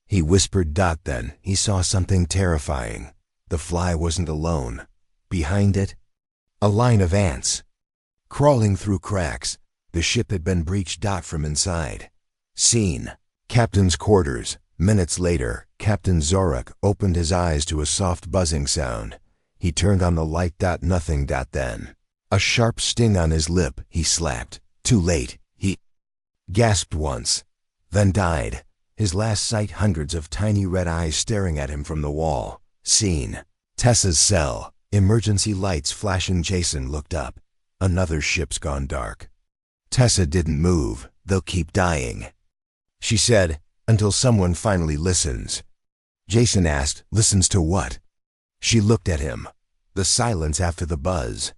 He whispered. Then he saw something terrifying. The fly wasn't alone. Behind it, a line of ants. Crawling through cracks, the ship had been breached. From inside. Scene: captain's quarters. Minutes later, Captain Zorak opened his eyes to a soft buzzing sound. He turned on the light. Nothing. Then, a sharp sting on his lip. He slapped. Too late. He gasped once, then died. His last sight, hundreds of tiny red eyes staring at him from the wall. Scene: Tessa's cell. Emergency lights flashing. Jason looked up. Another ship's gone dark. Tessa didn't move. They'll keep dying, she said, until someone finally listens. Jason asked, listens to what? She looked at him. The silence after the buzz.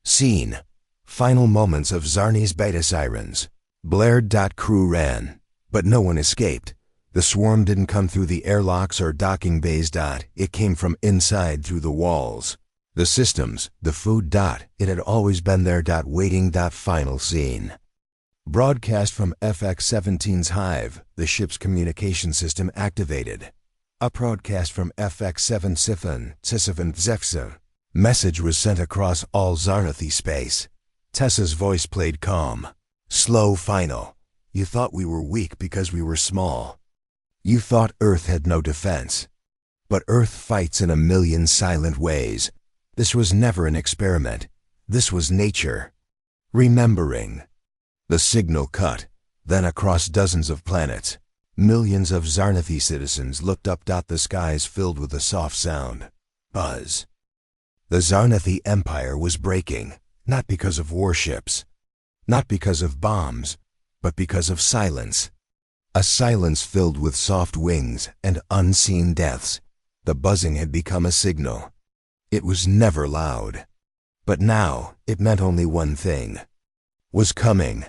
Scene: Final moments of Zarni's beta sirens. Blared. Crew ran, but no one escaped. The swarm didn't come through the airlocks or docking bays. It came from inside through the walls. The systems, the food. It had always been there. Waiting. Final scene. Broadcast from FX-17's hive, the ship's communication system activated. A broadcast from FX-7 Sifan. Message was sent across all Zarnathi space. Tessa's voice played calm. Slow. Final. You thought we were weak because we were small. You thought Earth had no defense. But Earth fights in a million silent ways. This was never an experiment. This was nature. Remembering. The signal cut. Then across dozens of planets, millions of Zarnathi citizens looked up. The skies filled with a soft sound. Buzz. The Zarnathi Empire was breaking, not because of warships, not because of bombs, but because of silence. A silence filled with soft wings and unseen deaths. The buzzing had become a signal. It was never loud. But now, it meant only one thing. Was coming.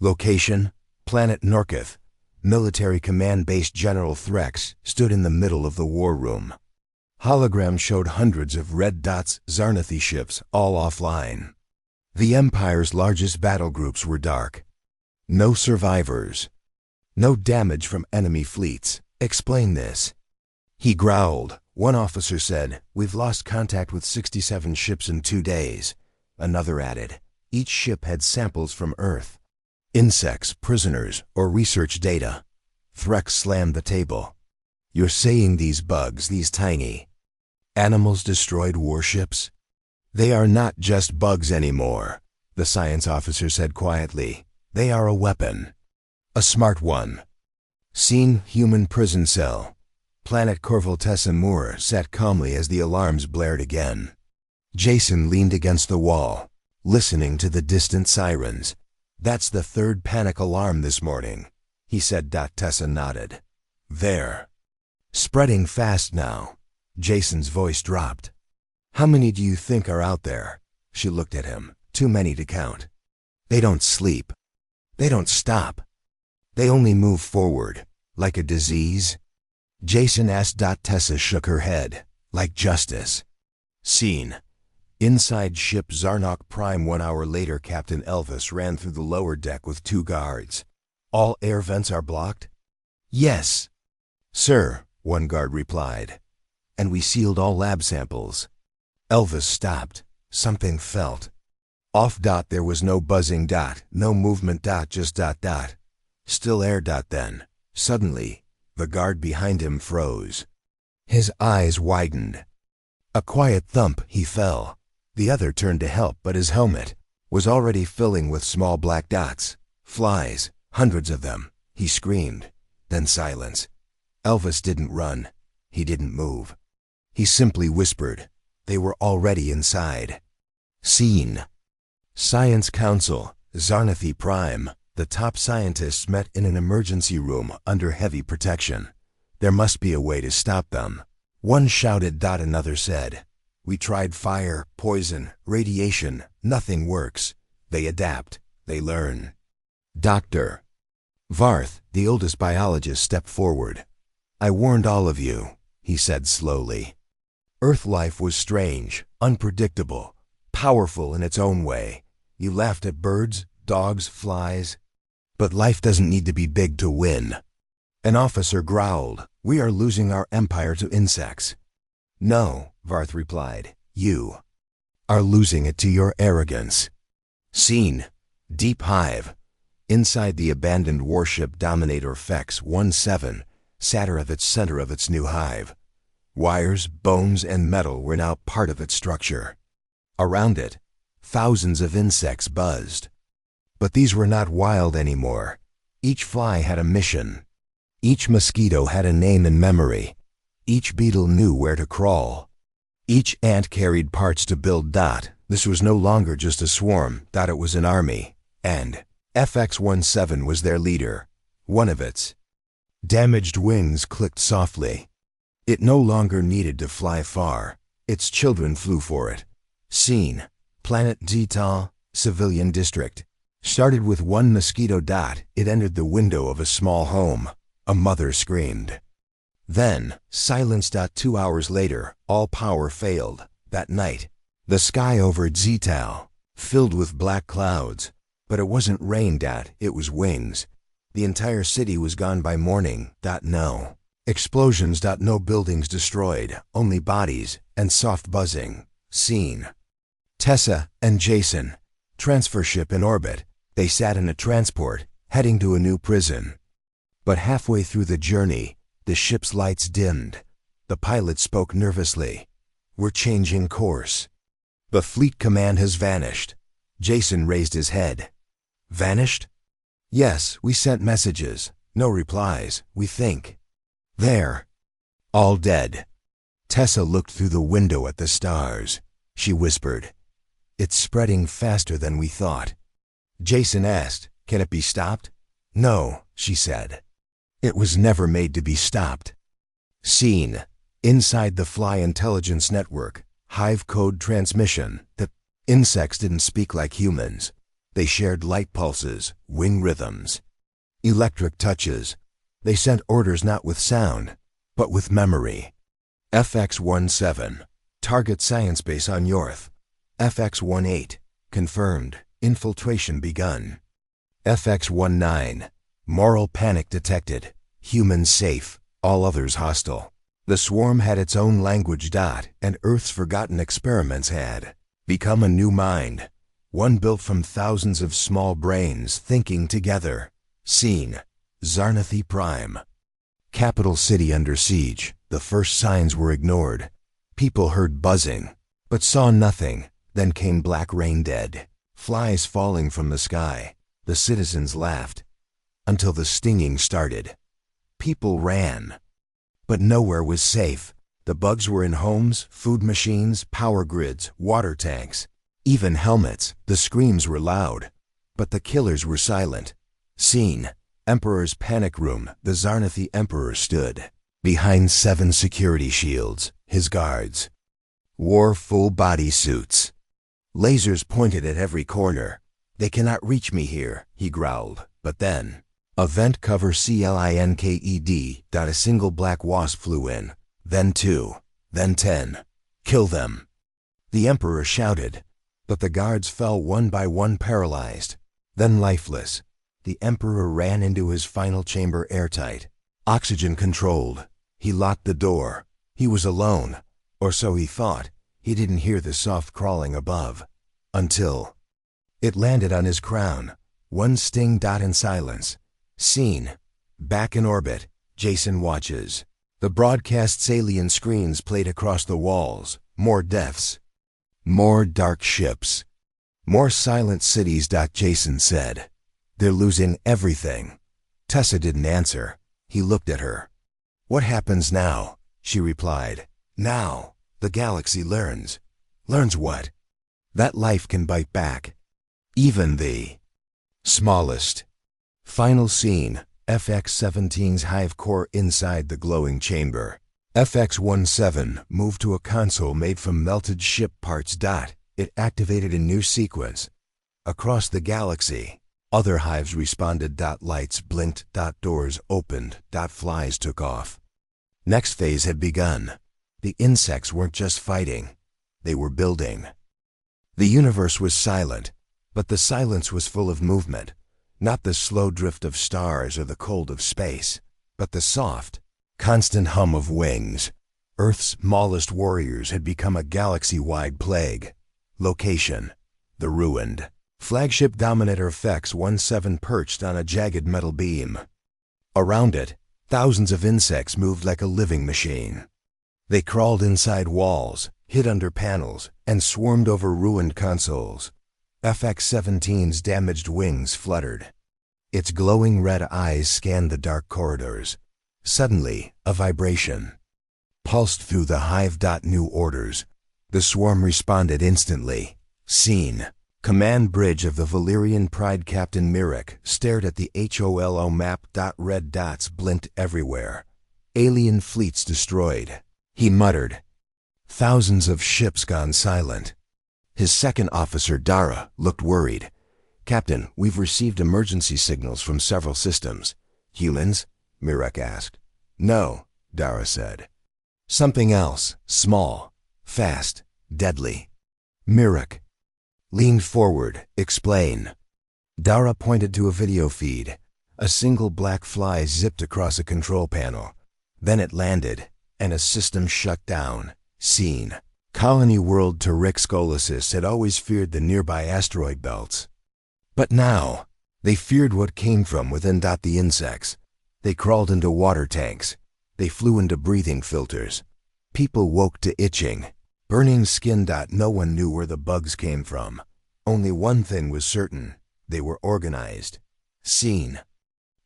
Location, Planet Norkith. Military Command Base General Threx stood in the middle of the war room. Hologram showed hundreds of red dots, Zarnathi ships, all offline. The Empire's largest battle groups were dark. No survivors. No damage from enemy fleets. Explain this. He growled. One officer said, "We've lost contact with 67 ships in 2 days. Another added, each ship had samples from Earth. Insects, prisoners, or research data. Threx slammed the table. You're saying these bugs, these tiny animals destroyed warships? They are not just bugs anymore, the science officer said quietly. They are a weapon. A smart one. Seen human prison cell. Planet Corval Tessa Moore sat calmly as the alarms blared again. Jason leaned against the wall, listening to the distant sirens. That's the third panic alarm this morning, he said. Tessa nodded. There. Spreading fast now. Jason's voice dropped. How many do you think are out there? She looked at him. Too many to count. They don't sleep. They don't stop. They only move forward, like a disease. Jason asked. Tessa shook her head. Like justice. Scene. Inside ship Zarnok Prime. 1 hour later, Captain Elvis ran through the lower deck with 2 guards. All air vents are blocked? Yes. Sir, one guard replied. And we sealed all lab samples. Elvis stopped. Something felt off. There was no buzzing. No movement. Just ... Still air. Then, suddenly, the guard behind him froze. His eyes widened. A quiet thump. He fell. The other turned to help, but his helmet was already filling with small black dots. Flies, hundreds of them. He screamed. Then silence. Elvis didn't run. He didn't move. He simply whispered. They were already inside. Scene. Science Council, Zarnathi Prime. The top scientists met in an emergency room under heavy protection. There must be a way to stop them. One shouted. Another said, "We tried fire, poison, radiation. Nothing works. They adapt. They learn." Dr. Varth, the oldest biologist, stepped forward. "I warned all of you," he said slowly. Earth life was strange, unpredictable, powerful in its own way. You laughed at birds, dogs, flies. But life doesn't need to be big to win. An officer growled. "We are losing our empire to insects." "No," Varth replied. "You are losing it to your arrogance." Scene. Deep hive. Inside the abandoned warship Dominator Fex-17 sat at its center of its new hive. Wires, bones, and metal were now part of its structure. Around it, thousands of insects buzzed. But these were not wild anymore. Each fly had a mission. Each mosquito had a name and memory. Each beetle knew where to crawl. Each ant carried parts to build. This was no longer just a swarm. It was an army. And FX-17 was their leader. One of its damaged wings clicked softly. It no longer needed to fly far. Its children flew for it. Scene. Planet Zetal, civilian district. Started with one mosquito dot, it entered the window of a small home. A mother screamed. Then, silence. 2 hours later, all power failed. That night, the sky over Ztal, filled with black clouds. But it wasn't rain. It was wings. The entire city was gone by morning. No explosions. No buildings destroyed, only bodies and soft buzzing. Scene. Tessa and Jason, transfer ship in orbit. They sat in a transport, heading to a new prison. But halfway through the journey, the ship's lights dimmed. The pilot spoke nervously. "We're changing course. The fleet command has vanished." Jason raised his head. "Vanished?" "Yes, we sent messages. No replies, we think. There. All dead." Tessa looked through the window at the stars. She whispered, "It's spreading faster than we thought." Jason asked, "Can it be stopped?" "No," she said. "It was never made to be stopped." Scene. Inside the Fly Intelligence Network, Hive code transmission. The insects didn't speak like humans. They shared light pulses, wing rhythms, electric touches. They sent orders not with sound, but with memory. FX-17, target science base on Yorth. FX-18, confirmed, infiltration begun. FX-19, moral panic detected, humans safe, all others hostile. The swarm had its own language. And Earth's forgotten experiments had become a new mind. One built from thousands of small brains thinking together. Scene. Zarnathi Prime. Capital city under siege. The first signs were ignored. People heard buzzing, but saw nothing. Then came black rain. Dead flies falling from the sky. The citizens laughed. Until the stinging started. People ran. But nowhere was safe. The bugs were in homes, food machines, power grids, water tanks. Even helmets. The screams were loud, but the killers were silent. Scene. Emperor's panic room. The Zarnathi Emperor stood behind 7 security shields, his guards. Wore full body suits. Lasers pointed at every corner. "They cannot reach me here," he growled. But then, a vent cover CLINKED. A single black wasp flew in. Then 2. Then 10. "Kill them," the Emperor shouted. But the guards fell one by one, paralyzed, then lifeless. The Emperor ran into his final chamber, airtight, oxygen controlled. He locked the door. He was alone, or so he thought. He didn't hear the soft crawling above, until it landed on his crown. One sting. In silence. Scene. Back in orbit, Jason watches. The broadcast's alien screens played across the walls. More deaths. More dark ships. More silent cities. Jason said, "They're losing everything." Tessa didn't answer. He looked at her. "What happens now?" she replied. "Now, the galaxy learns." "Learns what?" "That life can bite back. Even the smallest." Final scene. FX-17's hive core inside the glowing chamber. FX-17 moved to a console made from melted ship parts. It activated a new sequence. Across the galaxy, other hives responded. Lights blinked. Doors opened. Flies took off. Next phase had begun. The insects weren't just fighting. They were building. The universe was silent, but the silence was full of movement. Not the slow drift of stars or the cold of space, but the soft, constant hum of wings. Earth's smallest warriors had become a galaxy-wide plague. Location: the ruined flagship Dominator FX-17 perched on a jagged metal beam. Around it, thousands of insects moved like a living machine. They crawled inside walls, hid under panels, and swarmed over ruined consoles. FX-17's damaged wings fluttered. Its glowing red eyes scanned the dark corridors. Suddenly, a vibration pulsed through the hive. New orders. The swarm responded instantly. Scene. Command bridge of the Valyrian Pride. Captain Mirek stared at the HOLO map. Red dots blinked everywhere. Alien fleets destroyed. He muttered. Thousands of ships gone silent. His second officer, Dara, looked worried. "Captain, we've received emergency signals from several systems." "Humans?" Mirek asked. "No," Dara said. "Something else, small, fast, deadly." Mirek leaned forward. "Explain." Dara pointed to a video feed. A single black fly zipped across a control panel. Then it landed, and a system shut down. Scene. Colony world Terixcolosis had always feared the nearby asteroid belts. But now, they feared what came from within. The insects. They crawled into water tanks. They flew into breathing filters. People woke to itching, burning skin. No one knew where the bugs came from. Only one thing was certain. They were organized. Scene.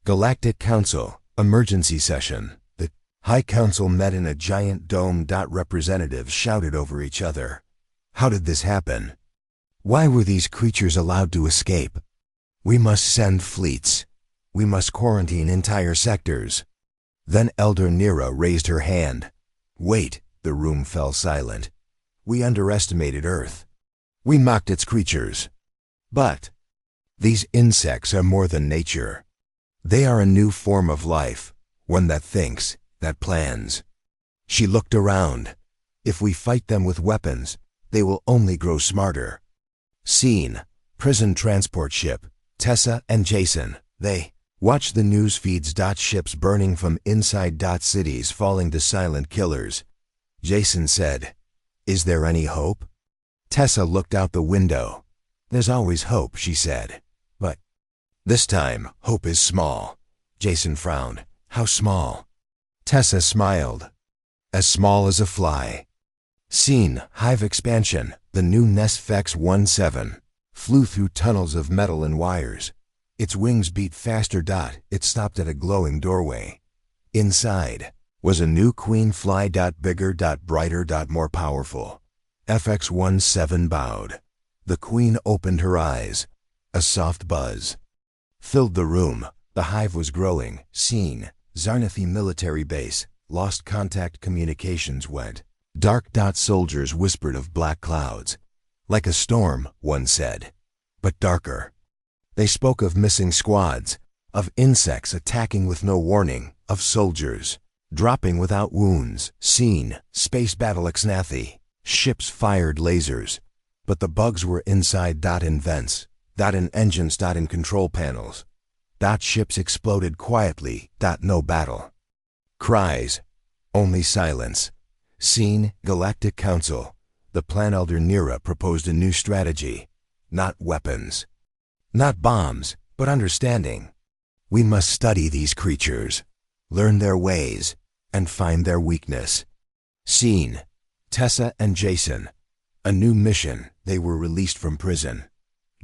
Galactic Council, emergency session. The High Council met in a giant dome. Representatives shouted over each other. How did this happen? Why were these creatures allowed to escape? We must send fleets. We must quarantine entire sectors. Then Elder Nira raised her hand. Wait, the room fell silent. We underestimated Earth. We mocked its creatures. But these insects are more than nature. They are a new form of life, one that thinks, that plans. She looked around. If we fight them with weapons, they will only grow smarter. Scene. Prison transport ship. Tessa and Jason. They watch the news feeds. Ships burning from inside. Cities falling to silent killers. Jason said, "Is there any hope?" Tessa looked out the window. "There's always hope," she said. "But this time, hope is small." Jason frowned. "How small?" Tessa smiled. "As small as a fly." Scene. Hive expansion. The new Nesfex 17 flew through tunnels of metal and wires. Its wings beat faster. It stopped at a glowing doorway. Inside was a new queen fly. Bigger. Brighter. More powerful. FX-17 bowed. The queen opened her eyes. A soft buzz filled the room. The hive was growing. Scene. Zarnathi military base. Lost contact. Communications went dark. Soldiers whispered of black clouds. Like a storm, one said, but darker. They spoke of missing squads, of insects attacking with no warning, of soldiers dropping without wounds. Scene. Space battle. Xnathi. Ships fired lasers, but the bugs were inside. In vents. In engines. In control panels. Ships exploded quietly. No battle. Cries. Only silence. Scene. Galactic Council. The Plan Elder Nira proposed a new strategy. Not weapons. Not bombs, but understanding. We must study these creatures, learn their ways, and find their weakness. Scene. Tessa and Jason. A new mission. They were released from prison.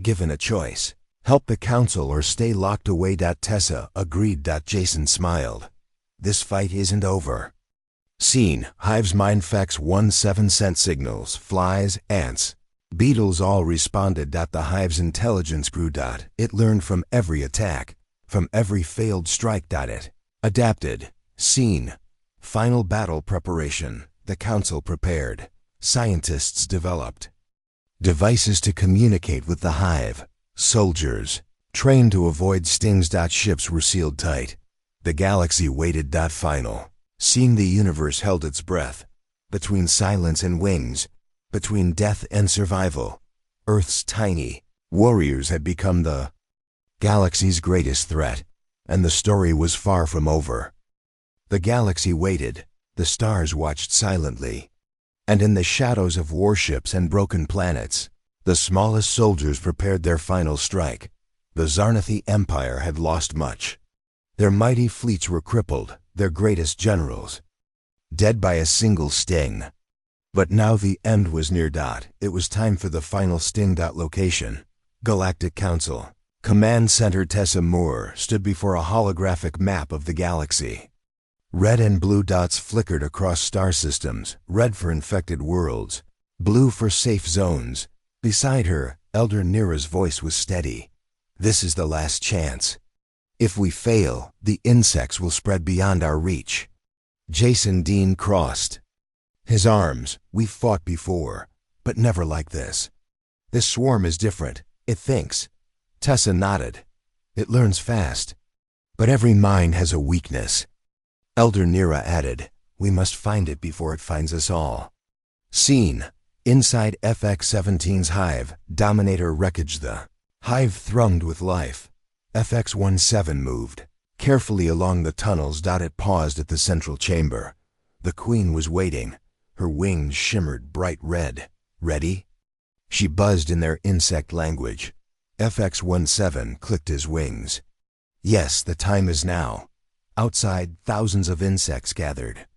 Given a choice. Help the council or stay locked away. Tessa agreed. Jason smiled. This fight isn't over. Scene. Hive's Mindfax 17 sent signals. Flies, ants, beetles all responded. The hive's intelligence grew. It learned from every attack, from every failed strike. It adapted. Scene. Final battle preparation. The council prepared. Scientists developed devices to communicate with the hive. Soldiers trained to avoid stings. Ships were sealed tight. The galaxy waited. Final. Seeing the universe held its breath. Between silence and wings. Between death and survival. Earth's tiny warriors had become the galaxy's greatest threat. And the story was far from over. The galaxy waited. The stars watched silently. And in the shadows of warships and broken planets, the smallest soldiers prepared their final strike. The Zarnathi Empire had lost much. Their mighty fleets were crippled. Their greatest generals dead by a single sting. But now the end was near. It was time for the final sting. Location. Galactic Council. Command Center. Tessa Moore stood before a holographic map of the galaxy. Red and blue dots flickered across star systems. Red for infected worlds, blue for safe zones. Beside her, Elder Nira's voice was steady. This is the last chance. If we fail, the insects will spread beyond our reach. Jason Dean crossed his arms. We've fought before, but never like this. This swarm is different. It thinks. Tessa nodded. It learns fast. But every mind has a weakness. Elder Nira added, we must find it before it finds us all. Scene. Inside FX-17's hive, Dominator wreckage. The hive thronged with life. FX-17 moved carefully along the tunnels. It paused at the central chamber. The queen was waiting. Her wings shimmered bright red. Ready? She buzzed in their insect language. FX-17 clicked his wings. Yes, the time is now. Outside, thousands of insects gathered.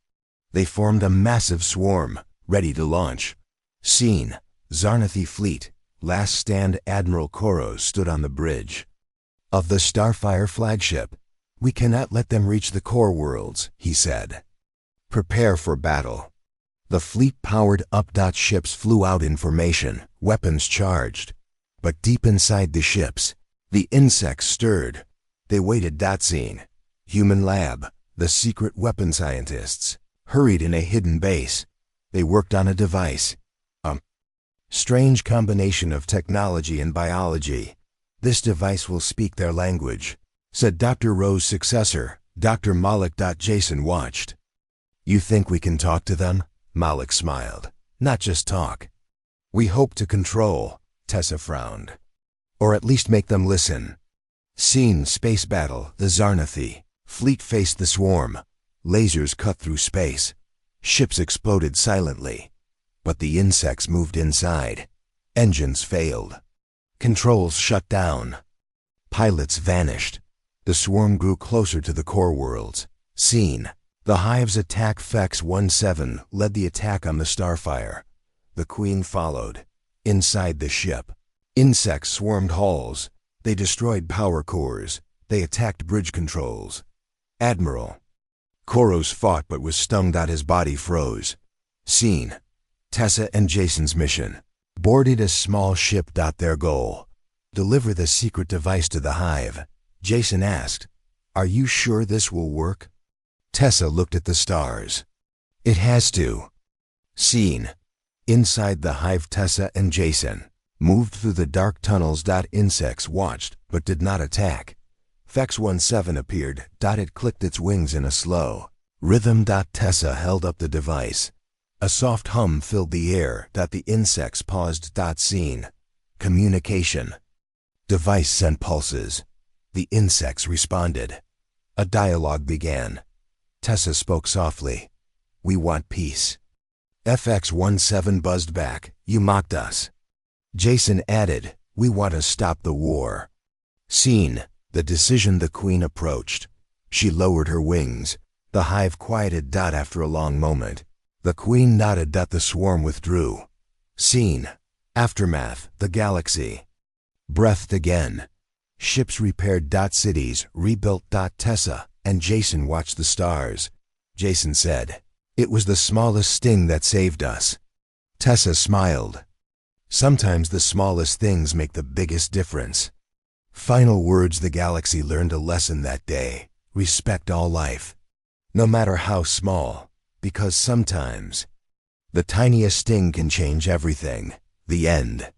They formed a massive swarm, ready to launch. Scene. Zarnathi fleet. Last stand. Admiral Koros stood on the bridge of the Starfire flagship. We cannot let them reach the core worlds, he said. Prepare for battle. The fleet powered up. Ships flew out in formation, weapons charged. But deep inside the ships, the insects stirred. They waited. Scene. Human lab. The secret weapon scientists hurried in a hidden base. They worked on a device. Strange combination of technology and biology. This device will speak their language, said Dr. Rowe's successor, Dr. Malik. Jason watched. You think we can talk to them? Malik smiled. Not just talk. We hope to control, Tessa frowned. Or at least make them listen. Scene. Space battle. The Zarnathi fleet faced the swarm. Lasers cut through space. Ships exploded silently. But the insects moved inside. Engines failed. Controls shut down. Pilots vanished. The swarm grew closer to the core worlds. Scene. The hive's attack. FX-17 led the attack on the Starfire. The Queen followed. Inside the ship, insects swarmed halls. They destroyed power cores. They attacked bridge controls. Admiral Koros fought but was stung. His body froze. Scene. Tessa and Jason's mission. Boarded a small ship. Their goal. Deliver the secret device to the hive. Jason asked, are you sure this will work? Tessa looked at the stars. It has to. Scene. Inside the hive. Tessa and Jason moved through the dark tunnels. Insects watched but did not attack. FX-17 appeared. It clicked its wings in a slow rhythm. Tessa held up the device. A soft hum filled the air. The insects paused. Scene. Communication. Device sent pulses. The insects responded. A dialogue began. Tessa spoke softly. We want peace. FX-17 buzzed back. You mocked us. Jason added, we want to stop the war. Scene. The decision. The Queen approached. She lowered her wings. The hive quieted. After a long moment, the Queen nodded. The swarm withdrew. Scene. Aftermath. The galaxy breathed again. Ships repaired. Cities rebuilt. Tessa and Jason watched the stars. Jason said, it was the smallest sting that saved us. Tessa smiled. Sometimes the smallest things make the biggest difference. Final words. The galaxy learned a lesson that day. Respect all life, no matter how small, because sometimes the tiniest sting can change everything. The end.